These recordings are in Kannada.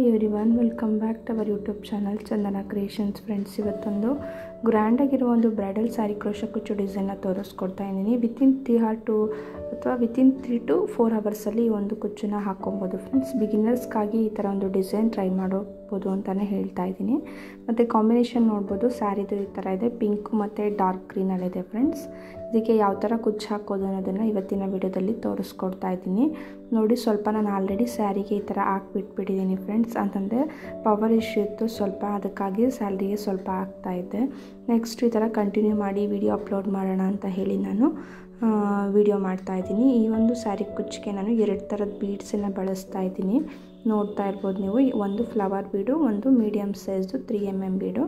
Everyone welcome back to our YouTube channel Chandana Creations. Friends, ಇವತ್ತೊಂದು ಗ್ರ್ಯಾಂಡಾಗಿರೋ ಒಂದು ಬ್ರೈಡಲ್ ಸ್ಯಾರಿ ಕ್ರೋಶಾ ಕುಚ್ಚು ಡಿಸೈನ್ನ ತೋರಿಸ್ಕೊಡ್ತಾ ಇದ್ದೀನಿ. ವಿತಿನ್ 3 to 4 ಅವರ್ಸಲ್ಲಿ ಈ ಒಂದು ಕುಚ್ಚನ್ನ ಹಾಕ್ಕೊಬೋದು. ಫ್ರೆಂಡ್ಸ್, ಬಿಗಿನರ್ಸ್ಗಾಗಿ ಈ ಥರ ಒಂದು ಡಿಸೈನ್ ಟ್ರೈ ಮಾಡೋಬೋದು ಅಂತಲೇ ಹೇಳ್ತಾ ಇದ್ದೀನಿ. ಮತ್ತು ಕಾಂಬಿನೇಷನ್ ನೋಡ್ಬೋದು, ಸ್ಯಾರಿದು ಈ ಥರ ಇದೆ, ಪಿಂಕು ಮತ್ತು ಡಾರ್ಕ್ ಗ್ರೀನಲ್ಲಿದೆ. ಫ್ರೆಂಡ್ಸ್, ಇದಕ್ಕೆ ಯಾವ ಥರ ಕುಚ್ಚು ಹಾಕೋದು ಅನ್ನೋದನ್ನು ಇವತ್ತಿನ ವಿಡಿಯೋದಲ್ಲಿ ತೋರಿಸ್ಕೊಡ್ತಾ ಇದ್ದೀನಿ. ನೋಡಿ, ಸ್ವಲ್ಪ ನಾನು ಆಲ್ರೆಡಿ ಸ್ಯಾರಿಗೆ ಈ ಥರ ಹಾಕ್ಬಿಟ್ಬಿಟ್ಟಿದ್ದೀನಿ ಫ್ರೆಂಡ್ಸ್. ಅಂತಂದರೆ ಪವರ್ ಇಶ್ಯೂ ಇತ್ತು ಸ್ವಲ್ಪ, ಅದಕ್ಕಾಗಿ ಸ್ಯಾರಿಗೆ ಸ್ವಲ್ಪ ಹಾಕ್ತಾಯಿದ್ದೆ. ನೆಕ್ಸ್ಟ್ ಈ ಥರ ಕಂಟಿನ್ಯೂ ಮಾಡಿ ವಿಡಿಯೋ ಅಪ್ಲೋಡ್ ಮಾಡೋಣ ಅಂತ ಹೇಳಿ ನಾನು ವಿಡಿಯೋ ಮಾಡ್ತಾಯಿದ್ದೀನಿ. ಈ ಒಂದು ಸ್ಯಾರಿ ಕುಚ್ಚಿಗೆ ನಾನು 2 ಥರದ ಬೀಡ್ಸನ್ನು ಬಳಸ್ತಾ ಇದ್ದೀನಿ. ನೋಡ್ತಾ ಇರ್ಬೋದು ನೀವು, ಒಂದು ಫ್ಲವರ್ ಬೀಡು, ಒಂದು ಮೀಡಿಯಮ್ ಸೈಜ್ದು 3mm ಬೀಡು,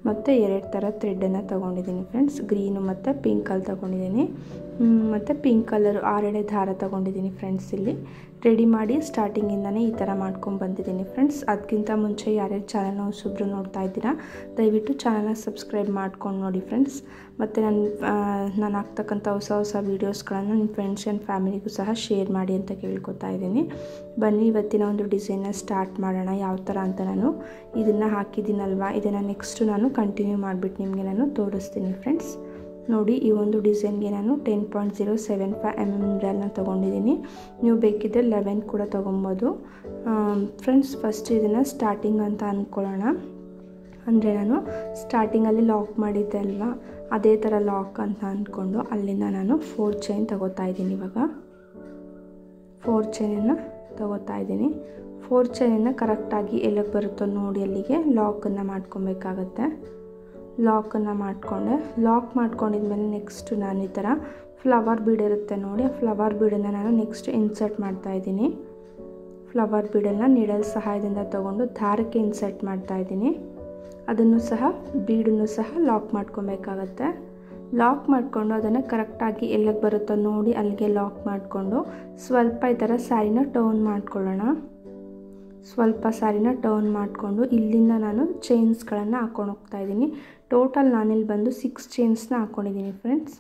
ಮತ್ತು 2 ಥರ ಥ್ರೆಡ್ಡನ್ನು ತೊಗೊಂಡಿದ್ದೀನಿ ಫ್ರೆಂಡ್ಸ್. ಗ್ರೀನು ಮತ್ತು ಪಿಂಕಲ್ಲಿ ತೊಗೊಂಡಿದ್ದೀನಿ, ಮತ್ತು ಪಿಂಕ್ ಕಲರು 6 ಎಳೆ ದಾರ ತೊಗೊಂಡಿದ್ದೀನಿ ಫ್ರೆಂಡ್ಸ್. ಇಲ್ಲಿ ರೆಡಿ ಮಾಡಿ ಸ್ಟಾರ್ಟಿಂಗಿಂದನೇ ಈ ಥರ ಮಾಡ್ಕೊಂಡು ಬಂದಿದ್ದೀನಿ ಫ್ರೆಂಡ್ಸ್. ಅದಕ್ಕಿಂತ ಮುಂಚೆ ಯಾರ್ಯಾರು ಚಾನಲ್ನ ಹೊಸಬ್ರು ನೋಡ್ತಾ ಇದ್ದೀರಾ, ದಯವಿಟ್ಟು ಚಾನಲ್ನ ಸಬ್ಸ್ಕ್ರೈಬ್ ಮಾಡ್ಕೊಂಡು ನೋಡಿ ಫ್ರೆಂಡ್ಸ್. ಮತ್ತು ನಾನು ಹಾಕ್ತಕ್ಕಂಥ ಹೊಸ ವೀಡಿಯೋಸ್ಗಳನ್ನು ನಿಮ್ಮ ಫ್ರೆಂಡ್ಸ್ ಆ್ಯಂಡ್ ಫ್ಯಾಮಿಲಿಗೂ ಸಹ ಶೇರ್ ಮಾಡಿ ಅಂತ ಕೇಳ್ಕೊತಾ ಇದ್ದೀನಿ. ಬನ್ನಿ ಇವತ್ತಿನ ಒಂದು ಡಿಸೈನ್ನ ಸ್ಟಾರ್ಟ್ ಮಾಡೋಣ. ಯಾವ ಥರ ಅಂತ ನಾನು ಇದನ್ನು ಹಾಕಿದ್ದೀನಲ್ವ, ಇದನ್ನು ನೆಕ್ಸ್ಟು ನಾನು ಕಂಟಿನ್ಯೂ ಮಾಡಿಬಿಟ್ಟು ನಿಮಗೆ ನಾನು ತೋರಿಸ್ತೀನಿ ಫ್ರೆಂಡ್ಸ್. ನೋಡಿ, ಈ ಒಂದು ಡಿಸೈನ್ಗೆ ನಾನು 10.075 mm ಮಿರರ್ನ ತೊಗೊಂಡಿದ್ದೀನಿ. ನೀವು ಬೇಕಿದ್ದರೆ 11 ಕೂಡ ತೊಗೊಬೋದು ಫ್ರೆಂಡ್ಸ್. ಫಸ್ಟ್ ಇದನ್ನು ಸ್ಟಾರ್ಟಿಂಗ್ ಅಂತ ಅಂದ್ಕೊಳ್ಳೋಣ. ಅಂದರೆ ನಾನು ಸ್ಟಾರ್ಟಿಂಗಲ್ಲಿ ಲಾಕ್ ಮಾಡಿದ್ದೆ ಅಲ್ವಾ, ಅದೇ ಥರ ಲಾಕ್ ಅಂತ ಅಂದ್ಕೊಂಡು ಅಲ್ಲಿಂದ ನಾನು 4 ಚೈನ್ ತೊಗೋತಾ ಇದ್ದೀನಿ. ಇವಾಗ 4 ಚೈನನ್ನು ತೊಗೋತಾ ಇದ್ದೀನಿ. 4 ಚೈನನ್ನು ಕರೆಕ್ಟಾಗಿ ಎಲ್ಲಕ್ಕೆ ಬರುತ್ತೋ ನೋಡಿ ಅಲ್ಲಿಗೆ ಲಾಕನ್ನು ಮಾಡ್ಕೊಬೇಕಾಗತ್ತೆ. ಲಾಕನ್ನು ಮಾಡಿಕೊಂಡೆ. ಲಾಕ್ ಮಾಡ್ಕೊಂಡಿದ್ಮೇಲೆ ನೆಕ್ಸ್ಟ್ ನಾನು ಈ ಥರ ಫ್ಲವರ್ ಬೀಡ್ ಇರುತ್ತೆ ನೋಡಿ, ಆ ಫ್ಲವರ್ ಬೀಡನ್ನು ನಾನು ನೆಕ್ಸ್ಟ್ ಇನ್ಸರ್ಟ್ ಮಾಡ್ತಾಯಿದ್ದೀನಿ. ಫ್ಲವರ್ ಬೀಡನ್ನು ನೀಡಲ್ ಸಹಾಯದಿಂದ ತೊಗೊಂಡು ದಾರಕ್ಕೆ ಇನ್ಸರ್ಟ್ ಮಾಡ್ತಾಯಿದ್ದೀನಿ. ಅದನ್ನು ಸಹ ಬೀಡನ್ನು ಸಹ ಲಾಕ್ ಮಾಡ್ಕೊಬೇಕಾಗತ್ತೆ. ಲಾಕ್ ಮಾಡಿಕೊಂಡು ಅದನ್ನು ಕರೆಕ್ಟಾಗಿ ಎಲ್ಲಕ್ಕೆ ಬರುತ್ತೋ ನೋಡಿ ಅಲ್ಲಿಗೆ ಲಾಕ್ ಮಾಡಿಕೊಂಡು ಸ್ವಲ್ಪ ಈ ಥರ ಸ್ಯಾರಿನ ಟರ್ನ್ ಮಾಡ್ಕೊಳ್ಳೋಣ. ಸ್ವಲ್ಪ ಸ್ಯಾರಿನ ಟರ್ನ್ ಮಾಡಿಕೊಂಡು ಇಲ್ಲಿಂದ ನಾನು ಚೈನ್ಸ್ಗಳನ್ನು ಹಾಕ್ಕೊಂಡು ಹೋಗ್ತಾಯಿದ್ದೀನಿ. ಟೋಟಲ್ ನಾನಿಲ್ಲಿ ಬಂದು 6 ಚೈನ್ಸ್ನ ಹಾಕ್ಕೊಂಡಿದ್ದೀನಿ ಫ್ರೆಂಡ್ಸ್.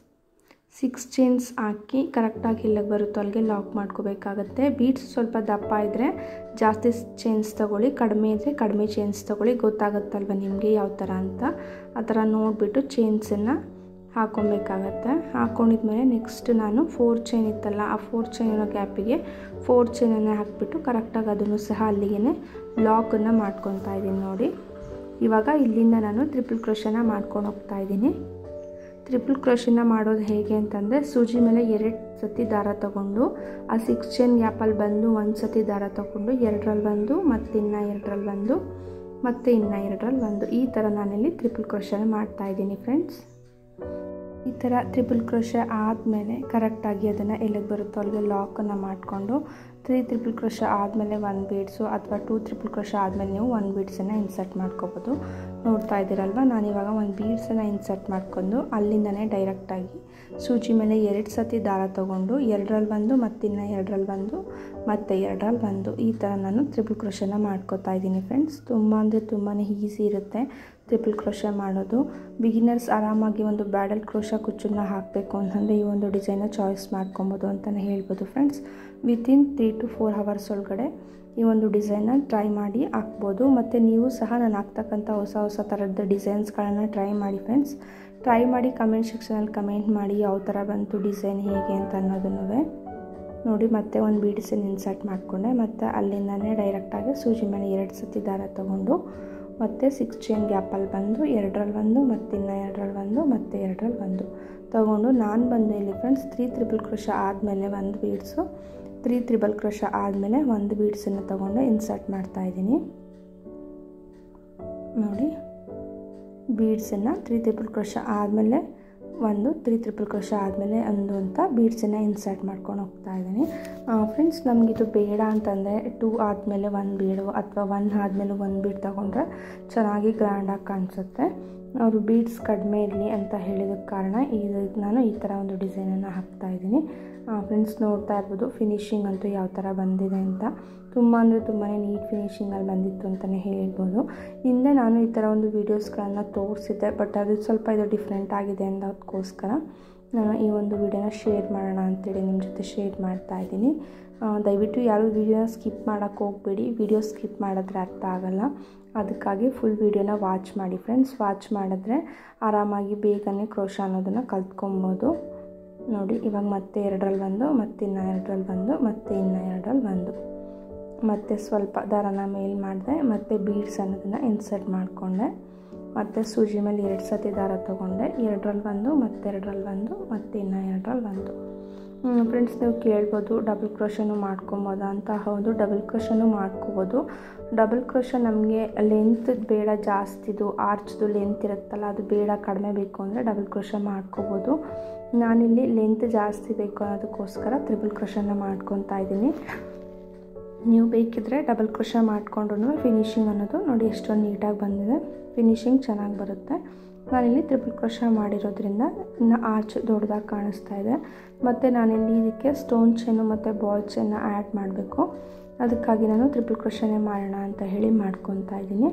6 ಚೈನ್ಸ್ ಹಾಕಿ ಕರೆಕ್ಟಾಗಿ ಇಲ್ಲಿಗೆ ಬರುತ್ತೋ ಅಲ್ಲಿಗೆ ಲಾಕ್ ಮಾಡ್ಕೋಬೇಕಾಗತ್ತೆ. ಬೀಡ್ಸ್ ಸ್ವಲ್ಪ ದಪ್ಪ ಇದ್ದರೆ ಜಾಸ್ತಿ ಚೈನ್ಸ್ ತೊಗೊಳ್ಳಿ, ಕಡಿಮೆ ಇದ್ದರೆ ಕಡಿಮೆ ಚೈನ್ಸ್ ತೊಗೊಳ್ಳಿ. ಗೊತ್ತಾಗುತ್ತಲ್ವ ನಿಮಗೆ ಯಾವ ಥರ ಅಂತ. ಆ ಥರ ನೋಡಿಬಿಟ್ಟು ಚೈನ್ಸನ್ನು ಹಾಕ್ಕೊಬೇಕಾಗತ್ತೆ. ಹಾಕ್ಕೊಂಡಿದ್ಮೇಲೆ ನೆಕ್ಸ್ಟ್ ನಾನು 4 ಚೈನ್ ಇತ್ತಲ್ಲ, ಆ 4 ಚೈನಿನ ಗ್ಯಾಪಿಗೆ 4 ಚೈನನ್ನು ಹಾಕಿಬಿಟ್ಟು ಕರೆಕ್ಟಾಗಿ ಅದನ್ನು ಸಹ ಅಲ್ಲಿಗೆ ಲಾಕನ್ನು ಮಾಡ್ಕೊತಾ ಇದ್ದೀನಿ. ನೋಡಿ, ಇವಾಗ ಇಲ್ಲಿಂದ ನಾನು ಟ್ರಿಪಲ್ ಕ್ರೋಶನ ಮಾಡ್ಕೊಂಡು ಹೋಗ್ತಾ ಇದ್ದೀನಿ. ಟ್ರಿಪಲ್ ಕ್ರೋಶನ ಮಾಡೋದು ಹೇಗೆ ಅಂತಂದರೆ, ಸೂಜಿ ಮೇಲೆ 2 ಸತಿ ದಾರ ತೊಗೊಂಡು ಆ 6 ಚೈನ್ ಗ್ಯಾಪಲ್ಲಿ ಬಂದು 1 ಸತಿ ದಾರ ತೊಗೊಂಡು 2ರಲ್ಲಿ ಒಂದು, ಮತ್ತು ಇನ್ನು 2ರಲ್ಲಿ ಒಂದು, ಮತ್ತು ಇನ್ನು 2ರಲ್ಲಿ ಒಂದು, ಈ ಥರ ನಾನಿಲ್ಲಿ ಟ್ರಿಪಲ್ ಕ್ರೋಶನ ಮಾಡ್ತಾಯಿದ್ದೀನಿ ಫ್ರೆಂಡ್ಸ್. ಈ ಥರ ಟ್ರಿಪಲ್ ಕ್ರೋಶೆ ಆದಮೇಲೆ ಕರೆಕ್ಟಾಗಿ ಅದನ್ನು ಎಲ್ಲಿಗೆ ಬರುತ್ತೋ ಅಲ್ಲಿಗೆ ಲಾಕನ್ನು ಮಾಡಿಕೊಂಡು 3 ಟ್ರಿಪಲ್ ಕ್ರೋಶೆ ಆದಮೇಲೆ 1 ಬೀಡ್ಸು ಅಥವಾ 2 ಟ್ರಿಪಲ್ ಕ್ರೋಶೆ ಆದಮೇಲೆ ನೀವು 1 ಬೀಡ್ಸನ್ನು ಇನ್ಸರ್ಟ್ ಮಾಡ್ಕೋಬೋದು. ನೋಡ್ತಾ ಇದ್ದೀರಲ್ವ, ನಾನಿವಾಗ 1 ಬೀಡ್ಸನ್ನು ಇನ್ಸರ್ಟ್ ಮಾಡ್ಕೊಂಡು ಅಲ್ಲಿಂದನೇ ಡೈರೆಕ್ಟಾಗಿ ಸೂಜಿ ಮೇಲೆ 2 ಸತಿ ದಾರ ತೊಗೊಂಡು 2ರಲ್ಲಿ ಒಂದು, ಮತ್ತು ಇನ್ನು 2ರಲ್ಲಿ ಒಂದು, ಮತ್ತು 2ರಲ್ಲಿ ಒಂದು, ಈ ಥರ ನಾನು ಟ್ರಿಪಲ್ ಕ್ರೋಶನ ಮಾಡ್ಕೋತಾ ಇದ್ದೀನಿ ಫ್ರೆಂಡ್ಸ್. ತುಂಬ ಅಂದರೆ ತುಂಬಾ ಈಸಿ ಇರುತ್ತೆ ಟ್ರಿಪಲ್ ಕ್ರೋಶೆ ಮಾಡೋದು. ಬಿಗಿನರ್ಸ್ ಆರಾಮಾಗಿ ಒಂದು ಬ್ರೈಡಲ್ ಕ್ರೋಶಾ ಕುಚ್ಚನ್ನು ಹಾಕಬೇಕು ಅಂತಂದರೆ ಈ ಒಂದು ಡಿಸೈನ್ನ ಚಾಯ್ಸ್ ಮಾಡ್ಕೊಬೋದು ಅಂತಲೇ ಹೇಳ್ಬೋದು ಫ್ರೆಂಡ್ಸ್. ವಿತಿನ್ 3 to 4 ಅವರ್ಸ್ ಒಳಗಡೆ ಈ ಒಂದು ಡಿಸೈನ್ನ ಟ್ರೈ ಮಾಡಿ ಹಾಕ್ಬೋದು. ಮತ್ತು ನೀವು ಸಹ ನಾನು ಹಾಕ್ತಕ್ಕಂಥ ಹೊಸ ಥರದ ಡಿಸೈನ್ಸ್ಗಳನ್ನು ಟ್ರೈ ಮಾಡಿ ಫ್ರೆಂಡ್ಸ್. ಟ್ರೈ ಮಾಡಿ ಕಮೆಂಟ್ ಸೆಕ್ಷನಲ್ಲಿ ಕಮೆಂಟ್ ಮಾಡಿ ಯಾವ ಥರ ಬಂತು ಡಿಸೈನ್ ಹೇಗೆ ಅಂತ ಅನ್ನೋದನ್ನು. ನೋಡಿ, ಮತ್ತೆ 1 ಬೀಡ್ಸನ್ನು ಇನ್ಸರ್ಟ್ ಮಾಡಿಕೊಂಡೆ, ಮತ್ತು ಅಲ್ಲಿಂದನೇ ಡೈರೆಕ್ಟಾಗಿ ಸೂಜಿ ಮೇಲೆ 2 ಸತಿ ದಾರ ತೊಗೊಂಡು ಮತ್ತು 6 ಚೈನ್ ಗ್ಯಾಪಲ್ಲಿ ಬಂದು 2ರಲ್ಲಿ ಒಂದು, ಮತ್ತು ಇನ್ನು 2ರಲ್ಲಿ ಒಂದು, ಮತ್ತು 2ರಲ್ಲಿ ಒಂದು ತೊಗೊಂಡು ನಾನು ಬಂದು ಇಲ್ಲಿ ಫ್ರೆಂಡ್ಸ್ 3 ಟ್ರಿಪಲ್ ಕ್ರೋಶೆ ಆದಮೇಲೆ 1 ಬೀಡ್ಸು, 3 ಟ್ರಿಪಲ್ ಕ್ರೋಶೆ ಆದಮೇಲೆ 1 ಬೀಡ್ಸನ್ನು ತೊಗೊಂಡು ಇನ್ಸರ್ಟ್ ಮಾಡ್ತಾಯಿದ್ದೀನಿ. ನೋಡಿ, ಬೀಡ್ಸನ್ನು 3 ಟ್ರಿಪಲ್ ಕ್ರೋಶೆ ಆದಮೇಲೆ 1, 3 ಟ್ರಿಪಲ್ ಕ್ರೋಶೆ ಆದಮೇಲೆ 1 ಅಂತ ಬೀಡ್ಸನ್ನು ಇನ್ಸರ್ಟ್ ಮಾಡ್ಕೊಂಡು ಹೋಗ್ತಾ ಇದ್ದೀನಿ ಫ್ರೆಂಡ್ಸ್. ನಮಗಿದು ಬೇಡ ಅಂತಂದರೆ 2 ಆದಮೇಲೆ 1 ಬೀಡು ಅಥವಾ 1 ಆದಮೇಲೆ 1 ಬೀಡ್ ತೊಗೊಂಡ್ರೆ ಚೆನ್ನಾಗಿ ಗ್ರ್ಯಾಂಡಾಗಿ ಕಾಣಿಸುತ್ತೆ. ಅವರು ಬೀಡ್ಸ್ ಕಡಿಮೆ ಇರಲಿ ಅಂತ ಹೇಳಿದಕ್ಕೆ ಕಾರಣ ನಾನು ಈ ಥರ ಒಂದು ಡಿಸೈನನ್ನು ಹಾಕ್ತಾಯಿದ್ದೀನಿ ಫ್ರೆಂಡ್ಸ್. ನೋಡ್ತಾ ಇರ್ಬೋದು ಫಿನಿಶಿಂಗ್ ಅಂತೂ ಯಾವ ಥರ ಬಂದಿದೆ ಅಂತ. ತುಂಬ ಅಂದರೆ ತುಂಬಾ ನೀಟ್ ಫಿನಿಶಿಂಗಲ್ಲಿ ಬಂದಿತ್ತು ಅಂತಲೇ ಹೇಳ್ಬೋದು. ಹಿಂದೆ ನಾನು ಈ ಥರ ಒಂದು ವೀಡಿಯೋಸ್ಗಳನ್ನು ತೋರಿಸಿದ್ದೆ, ಬಟ್ ಅದು ಸ್ವಲ್ಪ ಡಿಫ್ರೆಂಟ್ ಆಗಿದೆ ಅನ್ನೋದಕ್ಕೋಸ್ಕರ ನಾನು ಈ ಒಂದು ವಿಡಿಯೋನ ಶೇರ್ ಮಾಡೋಣ ಅಂತೇಳಿ ನಿಮ್ಮ ಜೊತೆ ಶೇರ್ ಮಾಡ್ತಾ ಇದ್ದೀನಿ. ದಯವಿಟ್ಟು ಯಾರು ವಿಡಿಯೋನ ಸ್ಕಿಪ್ ಮಾಡೋಕ್ಕೆ ಹೋಗಬೇಡಿ. ವಿಡಿಯೋ ಸ್ಕಿಪ್ ಮಾಡಿದ್ರೆ ಅರ್ಥ ಆಗೋಲ್ಲ. ಅದಕ್ಕಾಗಿ ಫುಲ್ ವಿಡಿಯೋನ ವಾಚ್ ಮಾಡಿ ಫ್ರೆಂಡ್ಸ್. ವಾಚ್ ಮಾಡಿದ್ರೆ ಆರಾಮಾಗಿ ಬೇಗನೆ ಕ್ರೋಶ ಅನ್ನೋದನ್ನು ಕಲ್ತ್ಕೊಬೋದು. ನೋಡಿ, ಇವಾಗ ಮತ್ತೆ 2ರಲ್ಲಿ ಒಂದು, ಮತ್ತೆ ಇನ್ನು 2ರಲ್ಲಿ ಒಂದು, ಮತ್ತೆ ಇನ್ನು 2ರಲ್ಲಿ ಒಂದು, ಮತ್ತು ಸ್ವಲ್ಪ ದಾರನ ಮೇಲ್ ಮಾಡಿದೆ, ಮತ್ತು ಬೀಡ್ಸ್ ಅನ್ನೋದನ್ನು ಇನ್ಸರ್ಟ್ ಮಾಡಿಕೊಂಡೆ, ಮತ್ತು ಸೂಜಿ ಮೇಲೆ 2 ಸತಿ ದಾರ ತೊಗೊಂಡೆ. 2ರಲ್ಲಿ ಒಂದು, ಮತ್ತೆ 2ರಲ್ಲಿ ಒಂದು, ಮತ್ತು ಇನ್ನು 2ರಲ್ಲಿ ಒಂದು. ಫ್ರೆಂಡ್ಸ್, ನೀವು ಕೇಳ್ಬೋದು ಡಬಲ್ ಕ್ರೋಶನೂ ಮಾಡ್ಕೊಬೋದಾ ಅಂತ. ಹೌದು, ಡಬಲ್ ಕ್ರೋಶನೂ ಮಾಡ್ಕೋಬೋದು. ಡಬಲ್ ಕ್ರೋಶ ನಮಗೆ ಲೆಂತ್ ಬೇಡ ಜಾಸ್ತಿದು, ಆರ್ಚ್ದು ಲೆಂತ್ ಇರುತ್ತಲ್ಲ ಅದು ಬೇಡ, ಕಡಿಮೆ ಬೇಕು ಅಂದರೆ ಡಬಲ್ ಕ್ರೋಶ ಮಾಡ್ಕೋಬೋದು. ನಾನಿಲ್ಲಿ ಲೆಂತ್ ಜಾಸ್ತಿ ಬೇಕು ಅನ್ನೋದಕ್ಕೋಸ್ಕರ ತ್ರಿಬಲ್ ಕ್ರೋಶನ ಮಾಡ್ಕೊತಾ ಇದ್ದೀನಿ. ನೀವು ಬೇಕಿದ್ದರೆ ಡಬಲ್ ಕ್ರೋಶ ಮಾಡಿಕೊಂಡ್ರೂ ಫಿನಿಶಿಂಗ್ ಅನ್ನೋದು ನೋಡಿ ಎಷ್ಟೊಂದು ನೀಟಾಗಿ ಬಂದಿದೆ, ಫಿನಿಶಿಂಗ್ ಚೆನ್ನಾಗಿ ಬರುತ್ತೆ. ನಾನಿಲ್ಲಿ ತ್ರಿಬಲ್ ಕ್ರೋಶ ಮಾಡಿರೋದ್ರಿಂದ ಇನ್ನು ಆರ್ಚ್ ದೊಡ್ಡದಾಗಿ ಕಾಣಿಸ್ತಾ ಇದೆ. ಮತ್ತು ನಾನಿಲ್ಲಿ ಇದಕ್ಕೆ ಸ್ಟೋನ್ ಚೈನು ಮತ್ತು ಬಾಲ್ ಚೈನ್ನ ಆ್ಯಡ್ ಮಾಡಬೇಕು. ಅದಕ್ಕಾಗಿ ನಾನು ತ್ರಿಬಲ್ ಕ್ರೋಶನೇ ಮಾಡೋಣ ಅಂತ ಹೇಳಿ ಮಾಡ್ಕೊತಾ ಇದ್ದೀನಿ.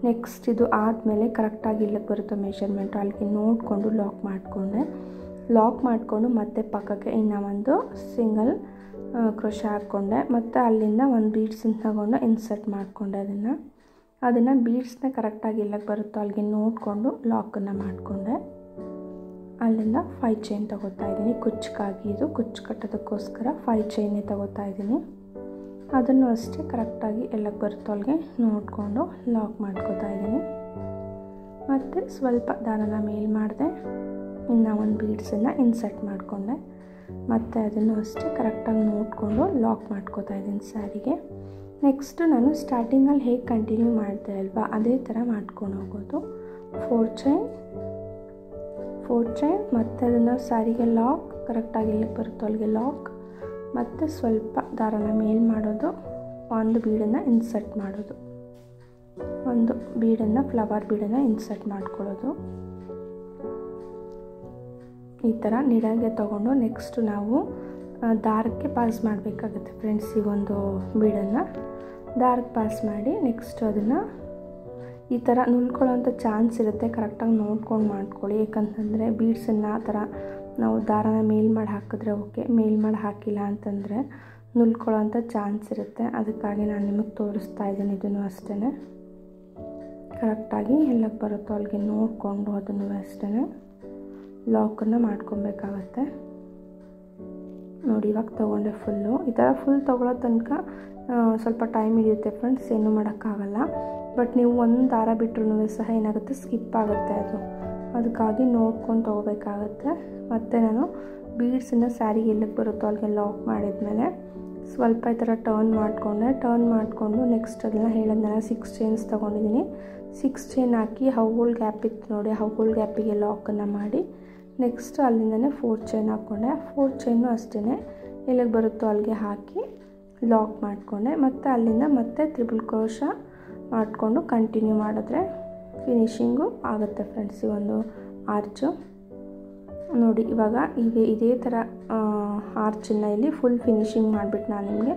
ನೆಕ್ಸ್ಟ್ ಇದು ಆದಮೇಲೆ ಕರೆಕ್ಟಾಗಿ ಇಲ್ಲಿಗೆ ಬರುತ್ತೆ ಮೆಷರ್ಮೆಂಟು, ಅಲ್ಲಿಗೆ ನೋಡಿಕೊಂಡು ಲಾಕ್ ಮಾಡಿಕೊಂಡು ಮತ್ತೆ ಪಕ್ಕಕ್ಕೆ ಇನ್ನೂ ಒಂದು ಸಿಂಗಲ್ ಕ್ರೋಶ ಹಾಕ್ಕೊಂಡೆ. ಮತ್ತು ಅಲ್ಲಿಂದ ಒಂದು ಬೀಡ್ಸನ್ನು ತಗೊಂಡು ಇನ್ಸರ್ಟ್ ಮಾಡಿಕೊಂಡೆ. ಅದನ್ನು ಬೀಡ್ಸ್ನ ಕರೆಕ್ಟಾಗಿ ಇಲ್ಲಿಗೆ ಬರುತ್ತೋ ಅಲ್ಲಿಗೆ ನೋಡಿಕೊಂಡು ಲಾಕನ್ನು ಮಾಡಿಕೊಂಡೆ. ಅಲ್ಲಿಂದ 5 ಚೈನ್ ತೊಗೋತಾ ಇದ್ದೀನಿ. ಕುಚ್ಚಕ್ಕಾಗಿ ಇದು ಕುಚ್ಚು ಕಟ್ಟೋದಕ್ಕೋಸ್ಕರ 5 ಚೈನೇ ತೊಗೋತಾ ಇದ್ದೀನಿ. ಅದನ್ನು ಅಷ್ಟೇ ಕರೆಕ್ಟಾಗಿ ಎಲ್ಲಕ್ಕೆ ಬರುತ್ತೋ ಅಲ್ಲಿಗೆ ನೋಡಿಕೊಂಡು ಲಾಕ್ ಮಾಡ್ಕೋತಾ ಇದ್ದೀನಿ. ಮತ್ತು ಸ್ವಲ್ಪ ದಾರನ ಮೇಲ್ ಮಾಡಿದೆ, ಇನ್ನು ಒಂದು ಬೀಡ್ಸನ್ನು ಇನ್ಸರ್ಟ್ ಮಾಡಿಕೊಂಡೆ. ಮತ್ತು ಅದನ್ನು ಅಷ್ಟೇ ಕರೆಕ್ಟಾಗಿ ನೋಡಿಕೊಂಡು ಲಾಕ್ ಮಾಡ್ಕೋತಾ ಇದ್ದೀನಿ ಸ್ಯಾರಿಗೆ. ನೆಕ್ಸ್ಟು ನಾನು ಸ್ಟಾರ್ಟಿಂಗಲ್ಲಿ ಹೇಗೆ ಕಂಟಿನ್ಯೂ ಮಾಡಿದೆ ಅಲ್ವಾ ಅದೇ ಥರ ಮಾಡ್ಕೊಂಡು ಹೋಗೋದು. 4 ಚೈನ್ ಮತ್ತು ಅದನ್ನು ಸ್ಯಾರಿಗೆ ಲಾಕ್, ಕರೆಕ್ಟಾಗಿ ಎಲ್ಲಿಗೆ ಬರುತ್ತೋ ಅಲ್ಲಿಗೆ ಲಾಕ್, ಮತ್ತು ಸ್ವಲ್ಪ ದಾರನ ಮೇಲ್ ಮಾಡೋದು, ಒಂದು ಬೀಡನ್ನು ಇನ್ಸರ್ಟ್ ಮಾಡೋದು, ಒಂದು ಬೀಡನ್ನು ಫ್ಲವರ್ ಬೀಡನ್ನು ಇನ್ಸರ್ಟ್ ಮಾಡ್ಕೊಳ್ಳೋದು. ಈ ಥರ ನಿಡಾಗೆ ತೊಗೊಂಡು ನೆಕ್ಸ್ಟು ನಾವು ದಾರಕ್ಕೆ ಪಾಸ್ ಮಾಡಬೇಕಾಗುತ್ತೆ ಫ್ರೆಂಡ್ಸ್. ಈ ಒಂದು ಬೀಡನ್ನು ದಾರಕ್ಕೆ ಪಾಸ್ ಮಾಡಿ ನೆಕ್ಸ್ಟು ಅದನ್ನು ಈ ಥರ ನುಲ್ಕೊಳ್ಳೋಂಥ ಚಾನ್ಸ್ ಇರುತ್ತೆ, ಕರೆಕ್ಟಾಗಿ ನೋಡ್ಕೊಂಡು ಮಾಡ್ಕೊಳ್ಳಿ. ಯಾಕಂತಂದರೆ ಬೀಡ್ಸನ್ನು ಆ ಥರ ನಾವು ದಾರನ ಮೇಲ್ ಮಾಡಿ ಹಾಕಿದ್ರೆ ಓಕೆ, ಮೇಲ್ ಮಾಡಿ ಹಾಕಿಲ್ಲ ಅಂತಂದರೆ ನುಲ್ಕೊಳ್ಳೋಂಥ ಚಾನ್ಸ್ ಇರುತ್ತೆ. ಅದಕ್ಕಾಗಿ ನಾನು ನಿಮಗೆ ತೋರಿಸ್ತಾ ಇದ್ದೀನಿ. ಇದನ್ನು ಅಷ್ಟೇ ಕರೆಕ್ಟಾಗಿ ಎಲ್ಲಕ್ಕೆ ಬರುತ್ತೋ ಅಲ್ಲಿಗೆ ನೋಡಿಕೊಂಡು ಅದನ್ನು ಅಷ್ಟೇ ಲಾಕನ್ನು ಮಾಡ್ಕೊಬೇಕಾಗತ್ತೆ. ನೋಡಿ, ಇವಾಗ ತೊಗೊಂಡೆ ಫುಲ್ಲು. ಈ ಥರ ಫುಲ್ ತೊಗೊಳ್ಳೋ ತನಕ ಸ್ವಲ್ಪ ಟೈಮ್ ಹಿಡಿಯುತ್ತೆ ಫ್ರೆಂಡ್ಸ್, ಏನೂ ಮಾಡೋಕ್ಕಾಗಲ್ಲ. ಬಟ್ ನೀವು ಒಂದು ದಾರ ಬಿಟ್ಟರು ಸಹ ಏನಾಗುತ್ತೆ, ಸ್ಕಿಪ್ ಆಗುತ್ತೆ ಅದು. ಅದಕ್ಕಾಗಿ ನೋಡ್ಕೊಂಡು ತೊಗೋಬೇಕಾಗತ್ತೆ. ಮತ್ತು ನಾನು ಬೀಡ್ಸನ್ನು ಸ್ಯಾರಿಗೆ ಎಲ್ಲಿಗೆ ಬರುತ್ತೋ ಅಲ್ಲಿಗೆ ಲಾಕ್ ಮಾಡಿದ್ಮೇಲೆ ಸ್ವಲ್ಪ ಈ ಥರ ಟರ್ನ್ ಮಾಡಿಕೊಂಡು ನೆಕ್ಸ್ಟ್ ಅದನ್ನು ಹೇಳಿದ್ನಲ್ಲ 6 ಚೈನ್ಸ್ ತೊಗೊಂಡಿದ್ದೀನಿ. 6 ಚೈನ್ ಹಾಕಿ ಹೌಲ್ ಗ್ಯಾಪ್ ಇತ್ತು ನೋಡಿ, ಹೌಲ್ ಗ್ಯಾಪಿಗೆ ಲಾಕನ್ನು ಮಾಡಿ ನೆಕ್ಸ್ಟ್ ಅಲ್ಲಿಂದನೇ 4 ಚೈನ್ ಹಾಕ್ಕೊಂಡೆ. 4 ಚೈನು ಅಷ್ಟೇ ಎಲ್ಲಿಗೆ ಬರುತ್ತೋ ಅಲ್ಲಿಗೆ ಹಾಕಿ ಲಾಕ್ ಮಾಡಿಕೊಂಡೆ. ಮತ್ತು ಅಲ್ಲಿಂದ ಮತ್ತೆ ತ್ರಿಬಲ್ ಕ್ರೋಶ ಮಾಡಿಕೊಂಡು ಕಂಟಿನ್ಯೂ ಮಾಡಿದ್ರೆ ಫಿನಿಶಿಂಗು ಆಗುತ್ತೆ ಫ್ರೆಂಡ್ಸ್ ಈ ಒಂದು ಆರ್ಚು. ನೋಡಿ, ಇವಾಗ ಇದೇ ಥರ ಆರ್ಚನ್ನು ಇಲ್ಲಿ ಫುಲ್ ಫಿನಿಶಿಂಗ್ ಮಾಡಿಬಿಟ್ಟು ನಾನು ನಿಮಗೆ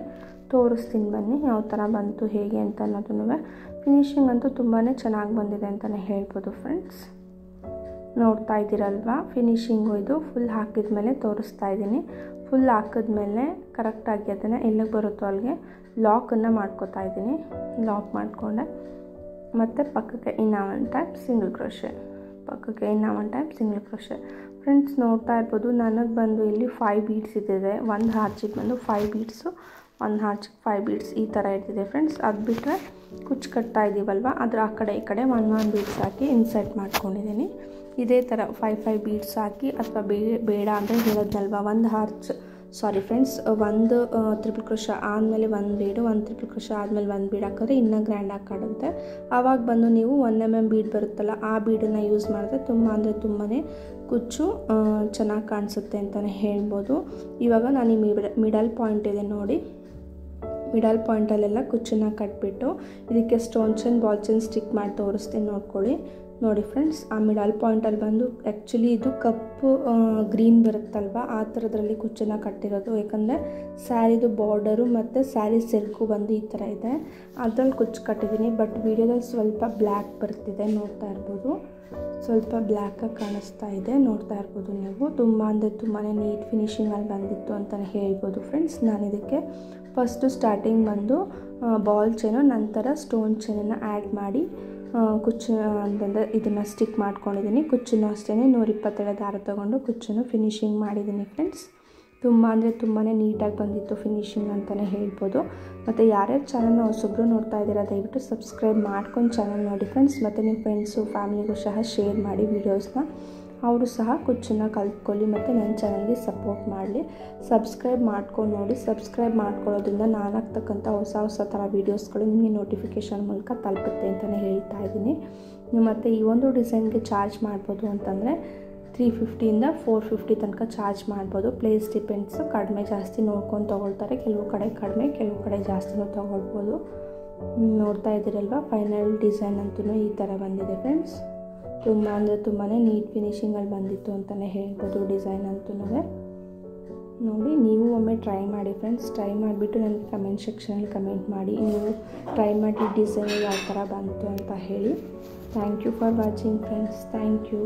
ತೋರಿಸ್ತೀನಿ ಬನ್ನಿ ಯಾವ ಥರ ಬಂತು ಹೇಗೆ ಅಂತ ಅನ್ನೋದನ್ನು. ಫಿನಿಶಿಂಗ್ ಅಂತೂ ತುಂಬಾ ಚೆನ್ನಾಗಿ ಬಂದಿದೆ ಅಂತಲೇ ಹೇಳ್ಬೋದು ಫ್ರೆಂಡ್ಸ್. ನೋಡ್ತಾ ಇದ್ದೀರಲ್ವಾ ಫಿನಿಶಿಂಗು. ಇದು ಫುಲ್ ಹಾಕಿದ ಮೇಲೆ ತೋರಿಸ್ತಾ ಇದ್ದೀನಿ. ಫುಲ್ ಹಾಕಿದ್ಮೇಲೆ ಕರೆಕ್ಟಾಗಿ ಅದನ್ನು ಎಲ್ಲಿಗೆ ಬರುತ್ತೋ ಅಲ್ಲಿಗೆ ಲಾಕನ್ನು ಮಾಡ್ಕೋತಾ ಇದ್ದೀನಿ. ಲಾಕ್ ಮಾಡಿಕೊಂಡೆ. ಮತ್ತು ಪಕ್ಕಕ್ಕೆ ಇನ್ನೂ ಒಂದು ಟೈಮ್ ಸಿಂಗಲ್ ಕ್ರೋಶೆ, ಫ್ರೆಂಡ್ಸ್ ನೋಡ್ತಾ ಇರ್ಬೋದು. ನನಗೆ ಬಂದು ಇಲ್ಲಿ 5 ಬೀಡ್ಸ್ ಇದ್ದಿದೆ. ಒಂದು ಆರ್ಚಿಗೆ ಬಂದು 5 ಬೀಡ್ಸು, ಒಂದು ಆರ್ಚಿಗೆ 5 ಬೀಡ್ಸ್ ಈ ಥರ ಇರ್ತಿದೆ ಫ್ರೆಂಡ್ಸ್. ಅದು ಬಿಟ್ಟರೆ ಕುಚ್ಚು ಕಟ್ತಾ ಇದ್ದೀವಲ್ವ ಅದ್ರ ಆ ಕಡೆ ಈ ಕಡೆ 1 ಬೀಡ್ಸ್ ಹಾಕಿ ಇನ್ಸರ್ಟ್ ಮಾಡ್ಕೊಂಡಿದ್ದೀನಿ. ಇದೇ ಥರ 5 ಬೀಡ್ಸ್ ಹಾಕಿ, ಅಥವಾ ಬೇಡ ಅಂದರೆ ಹೇಳೋದ್ನಲ್ವ, ಒಂದು ತ್ರಿಬಲ್ ಕ್ರೋಶ ಆದಮೇಲೆ 1 ಬೀಡು, 1 ತ್ರಿಬಲ್ ಕ್ರೋಶ ಆದಮೇಲೆ 1 ಬೀಡ್ ಹಾಕಿದ್ರೆ ಇನ್ನೂ ಗ್ರ್ಯಾಂಡಾಗಿ ಕಾಣುತ್ತೆ. ಆವಾಗ ಬಂದು ನೀವು 1 mm ಬೀಡ್ ಬರುತ್ತಲ್ಲ ಆ ಬೀಡನ್ನು ಯೂಸ್ ಮಾಡಿದ್ರೆ ತುಂಬಾ ಕುಚ್ಚು ಚೆನ್ನಾಗಿ ಕಾಣಿಸುತ್ತೆ ಅಂತಲೇ ಹೇಳ್ಬೋದು. ಇವಾಗ ನಾನು ಈ ಮಿಡಲ್ ಪಾಯಿಂಟ್ ಇದೆ ನೋಡಿ, ಮಿಡಲ್ ಪಾಯಿಂಟಲ್ಲೆಲ್ಲ ಕುಚ್ಚನ್ನು ಕಟ್ಬಿಟ್ಟು ಇದಕ್ಕೆ stone chain ball chain stick ಮಾಡಿ ತೋರಿಸ್ತೀನಿ ನೋಡ್ಕೊಳ್ಳಿ. ನೋಡಿ ಫ್ರೆಂಡ್ಸ್, ಆ ಮಿಡಲ್ ಪಾಯಿಂಟಲ್ಲಿ ಬಂದು ಆ್ಯಕ್ಚುಲಿ ಇದು ಕಪ್ಪು ಗ್ರೀನ್ ಬರುತ್ತಲ್ವ ಆ ಥರದ್ರಲ್ಲಿ ಕುಚ್ಚನ್ನು ಕಟ್ಟಿರೋದು. ಯಾಕಂದರೆ ಸ್ಯಾರಿದು ಬಾರ್ಡರು ಮತ್ತು ಸ್ಯಾರಿ ಸೆಲ್ಕು ಬಂದು ಈ ಥರ ಇದೆ, ಅದ್ರಲ್ಲಿ ಕುಚ್ಚು ಕಟ್ಟಿದ್ದೀನಿ. ಬಟ್ ವಿಡಿಯೋದಲ್ಲಿ ಸ್ವಲ್ಪ ಬ್ಲ್ಯಾಕ್ ಬರ್ತಿದೆ ನೋಡ್ತಾ ಇರ್ಬೋದು. ಸ್ವಲ್ಪ ಬ್ಲ್ಯಾಕಾಗಿ ಕಾಣಿಸ್ತಾ ಇದೆ, ನೋಡ್ತಾ ಇರ್ಬೋದು ನೀವು. ತುಂಬ ಅಂದರೆ ತುಂಬಾ ನೀಟ್ ಫಿನಿಶಿಂಗಲ್ಲಿ ಬಂದಿತ್ತು ಅಂತಲೇ ಹೇಳ್ಬೋದು ಫ್ರೆಂಡ್ಸ್. ನಾನು ಇದಕ್ಕೆ ಫಸ್ಟು ಸ್ಟಾರ್ಟಿಂಗ್ ಬಂದು ಬಾಲ್ ಚೈನು ನಂತರ ಸ್ಟೋನ್ ಚೈನನ್ನು ಆ್ಯಡ್ ಮಾಡಿ ಕುಚ್ಚು ಅಂತಂದರೆ ಇದನ್ನು ಸ್ಟಿಕ್ ಮಾಡ್ಕೊಂಡಿದ್ದೀನಿ. ಕುಚ್ಚನ್ನು ಅಷ್ಟೇ 127 ದಾರ ತೊಗೊಂಡು ಕುಚ್ಚನ್ನು ಫಿನಿಶಿಂಗ್ ಮಾಡಿದ್ದೀನಿ ಫ್ರೆಂಡ್ಸ್. ತುಂಬ ಅಂದರೆ ತುಂಬಾ ನೀಟಾಗಿ ಬಂದಿತ್ತು ಫಿನಿಶಿಂಗ್ ಅಂತಲೇ ಹೇಳ್ಬೋದು. ಮತ್ತು ಯಾರ್ಯಾರು ಚಾನಲ್ನ ಹೊಸಬ್ರು ನೋಡ್ತಾ ಇದ್ದೀರಾ ದಯವಿಟ್ಟು ಸಬ್ಸ್ಕ್ರೈಬ್ ಮಾಡ್ಕೊಂಡು ಚಾನಲ್ ನೋಡಿ ಫ್ರೆಂಡ್ಸ್. ಮತ್ತು ನಿಮ್ಮ ಫ್ರೆಂಡ್ಸು ಫ್ಯಾಮಿಲಿಗೂ ಸಹ ಶೇರ್ ಮಾಡಿ ವೀಡಿಯೋಸ್ನ, ಅವರು ಸಹ ಕುಚ್ಚನ್ನು ಕಲ್ತ್ಕೊಳ್ಳಿ ಮತ್ತು ನನ್ನ ಚಾನಲ್ಗೆ ಸಪೋರ್ಟ್ ಮಾಡಲಿ. ಸಬ್ಸ್ಕ್ರೈಬ್ ಮಾಡ್ಕೊಂಡು ನೋಡಿ. ಸಬ್ಸ್ಕ್ರೈಬ್ ಮಾಡ್ಕೊಳ್ಳೋದ್ರಿಂದ ನಾನು ಹಾಕ್ತಕ್ಕಂಥ ಹೊಸ ಥರ ವೀಡಿಯೋಸ್ಗಳು ನಿಮಗೆ ನೋಟಿಫಿಕೇಷನ್ ಮೂಲಕ ತಲುಪುತ್ತೆ ಅಂತಲೇ ಹೇಳ್ತಾ ಇದ್ದೀನಿ. ಮತ್ತು ಈ ಒಂದು ಡಿಸೈನ್ಗೆ ಚಾರ್ಜ್ ಮಾಡ್ಬೋದು ಅಂತಂದರೆ 350ಇಂದ 450 ತನಕ ಚಾರ್ಜ್ ಮಾಡ್ಬೋದು. ಪ್ಲೇಸ್ ಡಿಪೆಂಡ್ಸು, ಕಡಿಮೆ ಜಾಸ್ತಿ ನೋಡ್ಕೊಂಡು ತೊಗೊಳ್ತಾರೆ. ಕೆಲವು ಕಡೆ ಕಡಿಮೆ, ಕೆಲವು ಕಡೆ ಜಾಸ್ತಿನೂ ತೊಗೊಳ್ಬೋದು. ನೋಡ್ತಾ ಇದ್ದೀರಲ್ವ, ಫೈನಲ್ ಡಿಸೈನ್ ಅಂತೂ ಈ ಥರ ಬಂದಿದೆ ಫ್ರೆಂಡ್ಸ್. ತುಂಬ ಅಂದರೆ ತುಂಬಾ ನೀಟ್ ಫಿನಿಶಿಂಗಲ್ಲಿ ಬಂದಿತ್ತು ಅಂತಲೇ ಹೇಳ್ಬೋದು ಡಿಸೈನ್ ಅಂತೂ. ನೋಡಿ, ನೀವು ಒಮ್ಮೆ ಟ್ರೈ ಮಾಡಿ ಫ್ರೆಂಡ್ಸ್. ಟ್ರೈ ಮಾಡಿಬಿಟ್ಟು ನನಗೆ ಕಮೆಂಟ್ ಸೆಕ್ಷನಲ್ಲಿ ಕಮೆಂಟ್ ಮಾಡಿ, ನೀವು ಟ್ರೈ ಮಾಡಿ ಡಿಸೈನ್ ಯಾವ ಥರ ಬಂತು ಅಂತ ಹೇಳಿ. Thank you for watching friends. Thank you.